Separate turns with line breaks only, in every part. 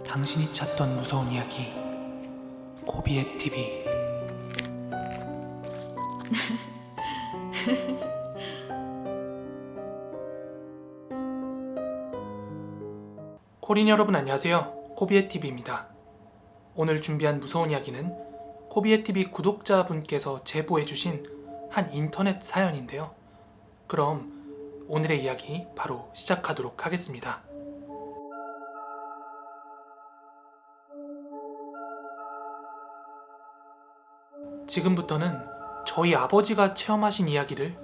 당신이 찾던 무서운 이야기 코비의 TV. 코린 여러분 안녕하세요. 코비의 TV입니다. 오늘 준비한 무서운 이야기는 코비의 TV 구독자분께서 제보해주신 한 인터넷 사연인데요. 그럼 오늘의 이야기 바로 시작하도록 하겠습니다. 지금부터는 저희 아버지가 체험하신 이야기를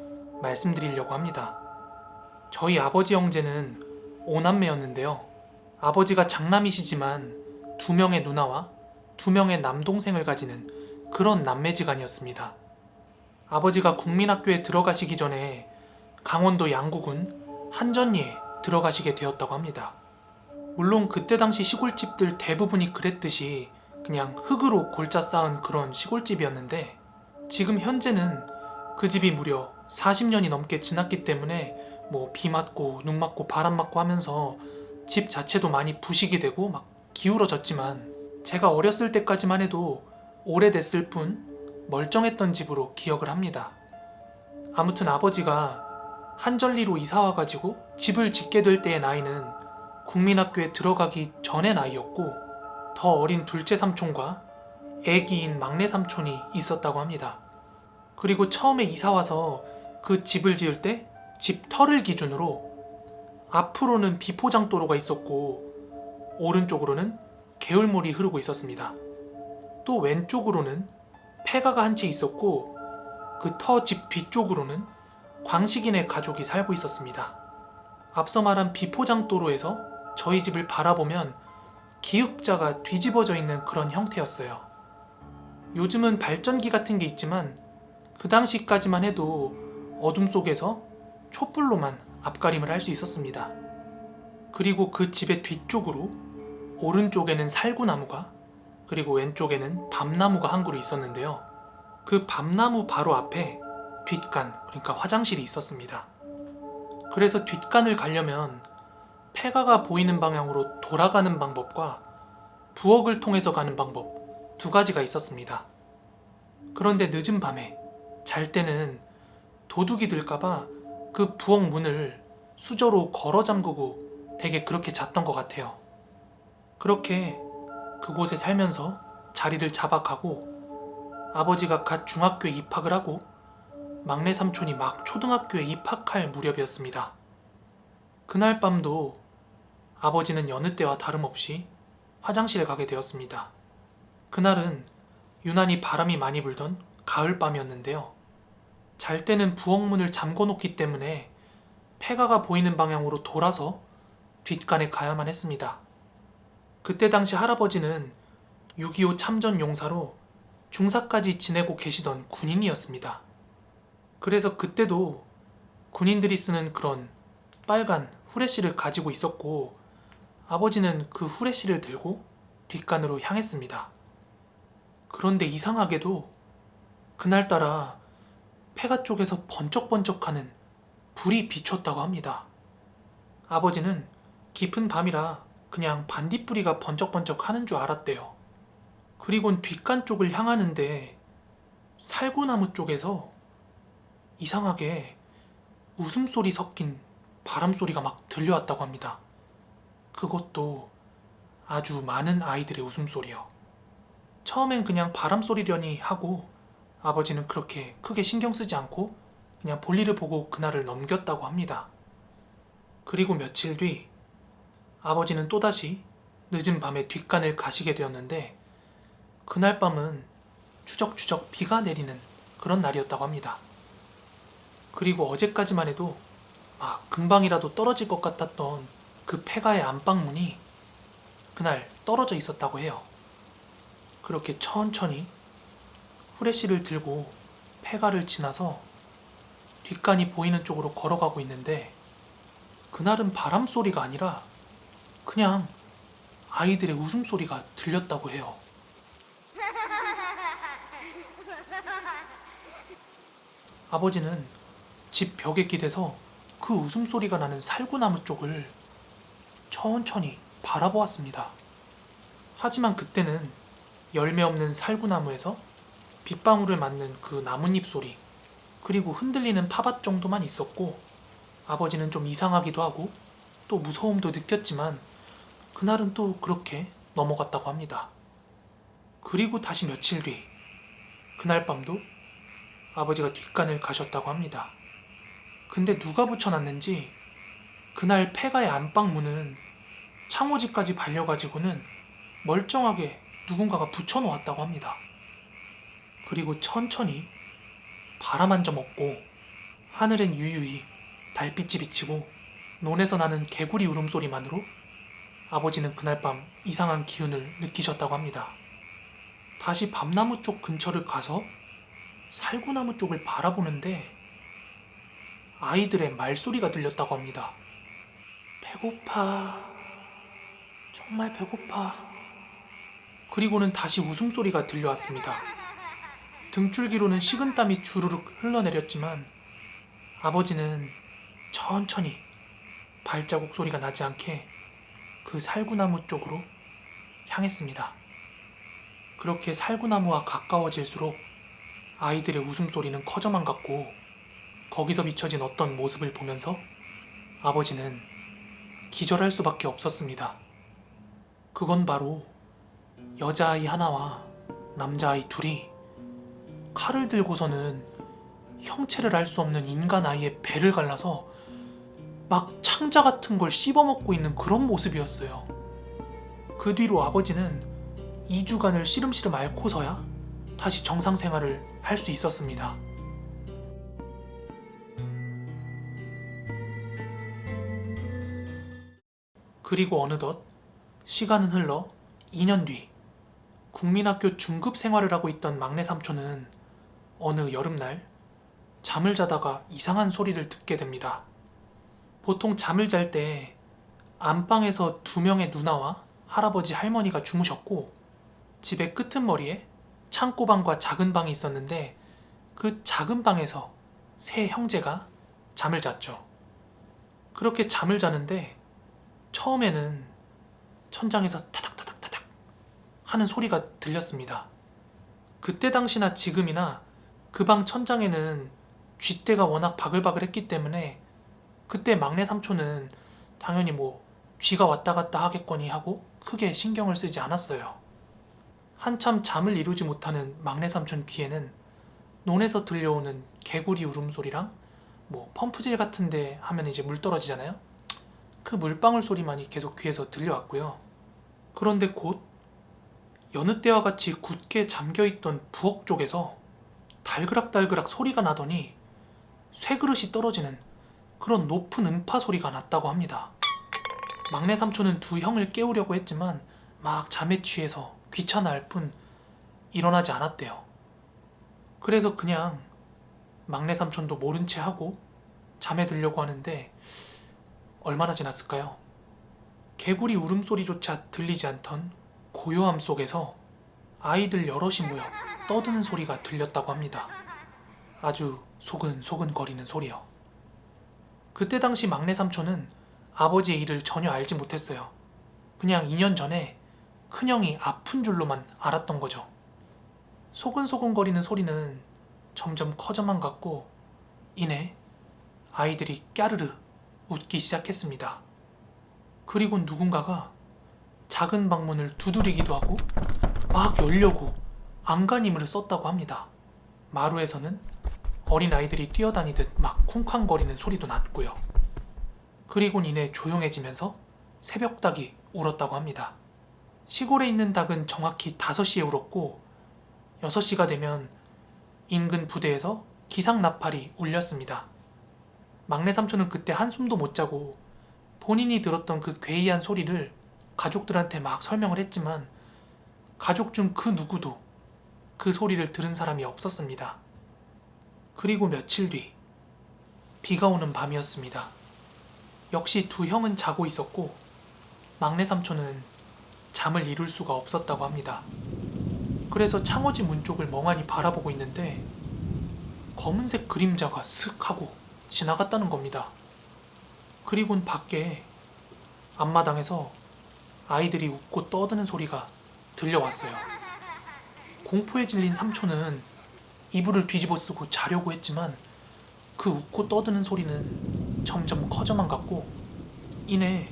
말씀드리려고 합니다. 저희 아버지 형제는 5남매였는데요. 아버지가 장남이시지만 2명의 누나와 2명의 남동생을 가지는 그런 남매지간이었습니다. 아버지가 국민학교에 들어가시기 전에 강원도 양구군 한전리에 들어가시게 되었다고 합니다. 물론 그때 당시 시골집들 대부분이 그랬듯이 그냥 흙으로 골짜 쌓은 그런 시골집이었는데, 지금 현재는 그 집이 무려 40년이 넘게 지났기 때문에 비 맞고 눈 맞고 바람 맞고 하면서 집 자체도 많이 부식이 되고 막 기울어졌지만, 제가 어렸을 때까지만 해도 오래됐을 뿐 멀쩡했던 집으로 기억을 합니다. 아무튼 아버지가 한전리로 이사 와가지고 집을 짓게 될 때의 나이는 국민학교에 들어가기 전의 나이였고, 더 어린 둘째 삼촌과 애기인 막내 삼촌이 있었다고 합니다. 그리고 처음에 이사 와서 그 집을 지을 때 집 터를 기준으로 앞으로는 비포장도로가 있었고 오른쪽으로는 개울물이 흐르고 있었습니다. 또 왼쪽으로는 폐가가 한 채 있었고 그 터 집 뒤쪽으로는 광식인의 가족이 살고 있었습니다. 앞서 말한 비포장도로에서 저희 집을 바라보면 기역자가 뒤집어져 있는 그런 형태였어요. 요즘은 발전기 같은 게 있지만 그 당시까지만 해도 어둠 속에서 촛불로만 앞가림을 할 수 있었습니다. 그리고 그 집의 뒤쪽으로 오른쪽에는 살구나무가, 그리고 왼쪽에는 밤나무가 한 그루 있었는데요. 그 밤나무 바로 앞에 뒷간, 그러니까 화장실이 있었습니다. 그래서 뒷간을 가려면 폐가가 보이는 방향으로 돌아가는 방법과 부엌을 통해서 가는 방법 2가지가 있었습니다. 그런데 늦은 밤에 잘 때는 도둑이 들까봐 그 부엌 문을 수저로 걸어 잠그고 되게 그렇게 잤던 것 같아요. 그렇게 그곳에 살면서 자리를 잡아가고 아버지가 갓 중학교에 입학을 하고 막내 삼촌이 막 초등학교에 입학할 무렵이었습니다. 그날 밤도 아버지는 여느 때와 다름없이 화장실에 가게 되었습니다. 그날은 유난히 바람이 많이 불던 가을밤이었는데요. 잘 때는 부엌문을 잠궈 놓기 때문에 폐가가 보이는 방향으로 돌아서 뒷간에 가야만 했습니다. 그때 당시 할아버지는 6.25 참전 용사로 중사까지 지내고 계시던 군인이었습니다. 그래서 그때도 군인들이 쓰는 그런 빨간 후레쉬를 가지고 있었고, 아버지는 그 후레쉬를 들고 뒷간으로 향했습니다. 그런데 이상하게도 그날따라 폐가 쪽에서 번쩍번쩍하는 불이 비쳤다고 합니다. 아버지는 깊은 밤이라 그냥 반딧불이가 번쩍번쩍 하는 줄 알았대요. 그리곤 뒷간 쪽을 향하는데 살구나무 쪽에서 이상하게 웃음소리 섞인 바람소리가 막 들려왔다고 합니다. 그것도 아주 많은 아이들의 웃음소리요. 처음엔 그냥 바람소리려니 하고 아버지는 그렇게 크게 신경 쓰지 않고 그냥 볼일을 보고 그날을 넘겼다고 합니다. 그리고 며칠 뒤 아버지는 또다시 늦은 밤에 뒷간을 가시게 되었는데, 그날 밤은 추적추적 비가 내리는 그런 날이었다고 합니다. 그리고 어제까지만 해도 막 금방이라도 떨어질 것 같았던 그 폐가의 안방문이 그날 떨어져 있었다고 해요. 그렇게 천천히 후레쉬를 들고 폐가를 지나서 뒷간이 보이는 쪽으로 걸어가고 있는데, 그날은 바람소리가 아니라 그냥 아이들의 웃음소리가 들렸다고 해요. 아버지는 집 벽에 기대서 그 웃음소리가 나는 살구나무 쪽을 천천히 바라보았습니다. 하지만 그때는 열매 없는 살구나무에서 빗방울을 맞는 그 나뭇잎 소리, 그리고 흔들리는 팥밭 정도만 있었고, 아버지는 좀 이상하기도 하고 또 무서움도 느꼈지만 그날은 또 그렇게 넘어갔다고 합니다. 그리고 다시 며칠 뒤, 그날 밤도 아버지가 뒷간을 가셨다고 합니다. 근데 누가 붙여놨는지 그날 폐가의 안방 문은 창호지까지 발려가지고는 멀쩡하게 누군가가 붙여놓았다고 합니다. 그리고 천천히 바람 한 점 없고 하늘엔 유유히 달빛이 비치고 논에서 나는 개구리 울음소리만으로 아버지는 그날 밤 이상한 기운을 느끼셨다고 합니다. 다시 밤나무 쪽 근처를 가서 살구나무 쪽을 바라보는데 아이들의 말소리가 들렸다고 합니다. 배고파. 정말 배고파. 그리고는 다시 웃음소리가 들려왔습니다. 등줄기로는 식은땀이 주르륵 흘러내렸지만 아버지는 천천히 발자국 소리가 나지 않게 그 살구나무 쪽으로 향했습니다. 그렇게 살구나무와 가까워질수록 아이들의 웃음소리는 커져만 갔고 거기서 비춰진 어떤 모습을 보면서 아버지는 기절할 수밖에 없었습니다. 그건 바로 여자아이 하나와 남자아이 둘이 칼을 들고서는 형체를 알 수 없는 인간 아이의 배를 갈라서 막 창자 같은 걸 씹어먹고 있는 그런 모습이었어요. 그 뒤로 아버지는 2주간을 시름시름 앓고서야 다시 정상 생활을 할 수 있었습니다. 그리고 어느덧 시간은 흘러 2년 뒤, 국민학교 중급 생활을 하고 있던 막내 삼촌은 어느 여름날 잠을 자다가 이상한 소리를 듣게 됩니다. 보통 잠을 잘 때 안방에서 2명의 누나와 할아버지 할머니가 주무셨고 집의 끄트머리에 창고방과 작은 방이 있었는데 그 작은 방에서 세 형제가 잠을 잤죠. 그렇게 잠을 자는데 처음에는 천장에서 타닥타닥타닥 하는 소리가 들렸습니다. 그때 당시나 지금이나 그 방 천장에는 쥐떼가 워낙 바글바글했기 때문에 그때 막내 삼촌은 당연히 쥐가 왔다 갔다 하겠거니 하고 크게 신경을 쓰지 않았어요. 한참 잠을 이루지 못하는 막내 삼촌 귀에는 논에서 들려오는 개구리 울음소리랑 펌프질 같은데 하면 이제 물 떨어지잖아요. 그 물방울 소리만이 계속 귀에서 들려왔고요. 그런데 곧 여느 때와 같이 굳게 잠겨있던 부엌 쪽에서 달그락달그락 소리가 나더니 쇠그릇이 떨어지는 그런 높은 음파 소리가 났다고 합니다. 막내 삼촌은 두 형을 깨우려고 했지만 막 잠에 취해서 귀찮아 할 뿐 일어나지 않았대요. 그래서 그냥 막내 삼촌도 모른 채 하고 잠에 들려고 하는데 얼마나 지났을까요? 개구리 울음소리조차 들리지 않던 고요함 속에서 아이들 여럿이 모여 떠드는 소리가 들렸다고 합니다. 아주 소근소근 거리는 소리요. 그때 당시 막내 삼촌은 아버지의 일을 전혀 알지 못했어요. 그냥 2년 전에 큰형이 아픈 줄로만 알았던 거죠. 소근소근 거리는 소리는 점점 커져만 갔고 이내 아이들이 까르르 웃기 시작했습니다. 그리고 누군가가 작은 방문을 두드리기도 하고 막 열려고 안간힘을 썼다고 합니다. 마루에서는 어린아이들이 뛰어다니듯 막 쿵쾅거리는 소리도 났고요. 그리곤 이내 조용해지면서 새벽닭이 울었다고 합니다. 시골에 있는 닭은 정확히 5시에 울었고 6시가 되면 인근 부대에서 기상나팔이 울렸습니다. 막내 삼촌은 그때 한숨도 못 자고 본인이 들었던 그 괴이한 소리를 가족들한테 막 설명을 했지만 가족 중 그 누구도 그 소리를 들은 사람이 없었습니다. 그리고 며칠 뒤 비가 오는 밤이었습니다. 역시 두 형은 자고 있었고 막내 삼촌은 잠을 이룰 수가 없었다고 합니다. 그래서 창호지 문 쪽을 멍하니 바라보고 있는데 검은색 그림자가 슥 하고 지나갔다는 겁니다. 그리곤 밖에 앞마당에서 아이들이 웃고 떠드는 소리가 들려왔어요. 공포에 질린 삼촌은 이불을 뒤집어 쓰고 자려고 했지만 그 웃고 떠드는 소리는 점점 커져만 갔고 이내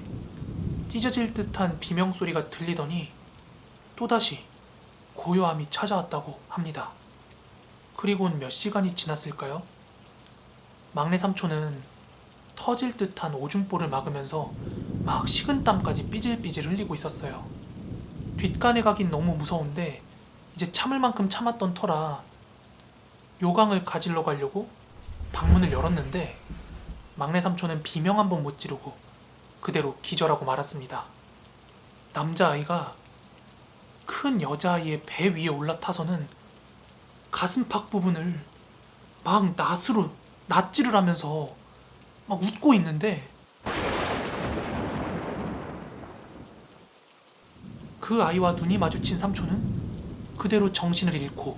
찢어질 듯한 비명소리가 들리더니 또다시 고요함이 찾아왔다고 합니다. 그리고는 몇 시간이 지났을까요? 막내 삼촌은 터질 듯한 오줌볼을 막으면서 막 식은땀까지 삐질삐질 흘리고 있었어요. 뒷간에 가긴 너무 무서운데 이제 참을 만큼 참았던 터라 요강을 가지러 가려고 방문을 열었는데 막내 삼촌은 비명 한 번 못 지르고 그대로 기절하고 말았습니다. 남자아이가 큰 여자아이의 배 위에 올라타서는 가슴팍 부분을 막 낫으로 낫질을 하면서 막 웃고 있는데 그 아이와 눈이 마주친 삼촌은 그대로 정신을 잃고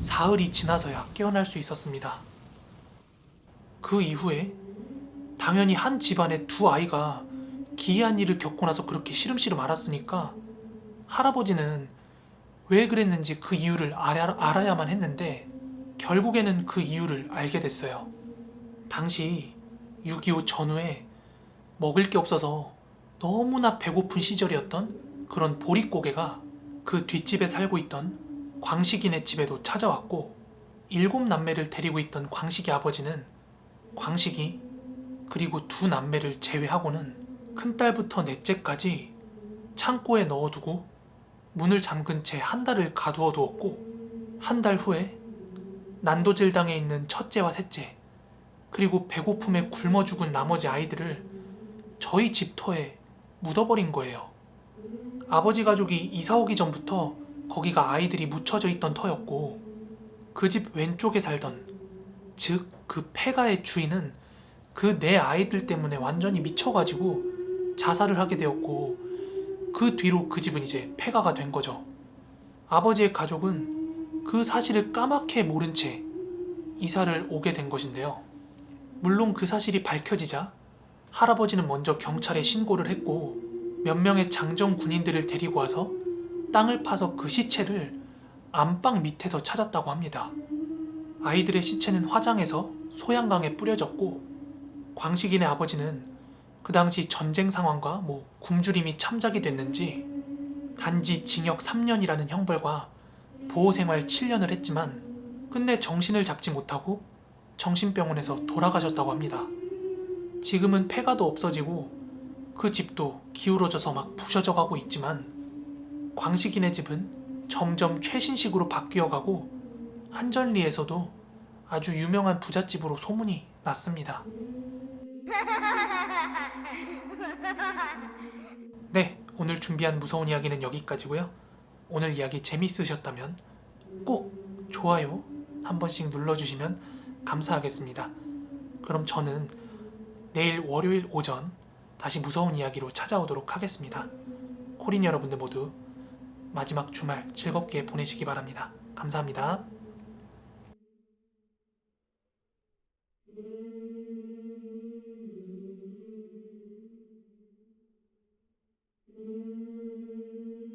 사흘이 지나서야 깨어날 수 있었습니다. 그 이후에 당연히 한 집안에 두 아이가 기이한 일을 겪고 나서 그렇게 시름시름 앓았으니까 할아버지는 왜 그랬는지 그 이유를 알아야만 했는데 결국에는 그 이유를 알게 됐어요. 당시 6.25 전후에 먹을 게 없어서 너무나 배고픈 시절이었던 그런 보릿고개가 그 뒷집에 살고 있던 광식이네 집에도 찾아왔고 7남매를 데리고 있던 광식이 아버지는 광식이 그리고 두 남매를 제외하고는 큰딸부터 넷째까지 창고에 넣어두고 문을 잠근 채 한 달을 가두어 두었고 한 달 후에 난도질당에 있는 첫째와 셋째 그리고 배고픔에 굶어 죽은 나머지 아이들을 저희 집터에 묻어버린 거예요. 아버지 가족이 이사 오기 전부터 거기가 아이들이 묻혀져 있던 터였고 그 집 왼쪽에 살던 즉 그 폐가의 주인은 그 네 아이들 때문에 완전히 미쳐가지고 자살을 하게 되었고 그 뒤로 그 집은 이제 폐가가 된 거죠. 아버지의 가족은 그 사실을 까맣게 모른 채 이사를 오게 된 것인데요. 물론 그 사실이 밝혀지자 할아버지는 먼저 경찰에 신고를 했고 몇 명의 장정 군인들을 데리고 와서 땅을 파서 그 시체를 안방 밑에서 찾았다고 합니다. 아이들의 시체는 화장해서 소양강에 뿌려졌고 광식이네 아버지는 그 당시 전쟁 상황과 굶주림이 참작이 됐는지 단지 징역 3년이라는 형벌과 보호생활 7년을 했지만 끝내 정신을 잡지 못하고 정신병원에서 돌아가셨다고 합니다. 지금은 폐가도 없어지고 그 집도 기울어져서 막 부셔져 가고 있지만 광식이네 집은 점점 최신식으로 바뀌어가고 한전리에서도 아주 유명한 부잣집으로 소문이 났습니다. 네, 오늘 준비한 무서운 이야기는 여기까지고요. 오늘 이야기 재미있으셨다면 꼭 좋아요 한 번씩 눌러주시면 감사하겠습니다. 그럼 저는 내일 월요일 오전 다시 무서운 이야기로 찾아오도록 하겠습니다. 코린 여러분들 모두 마지막 주말 즐겁게 보내시기 바랍니다. 감사합니다.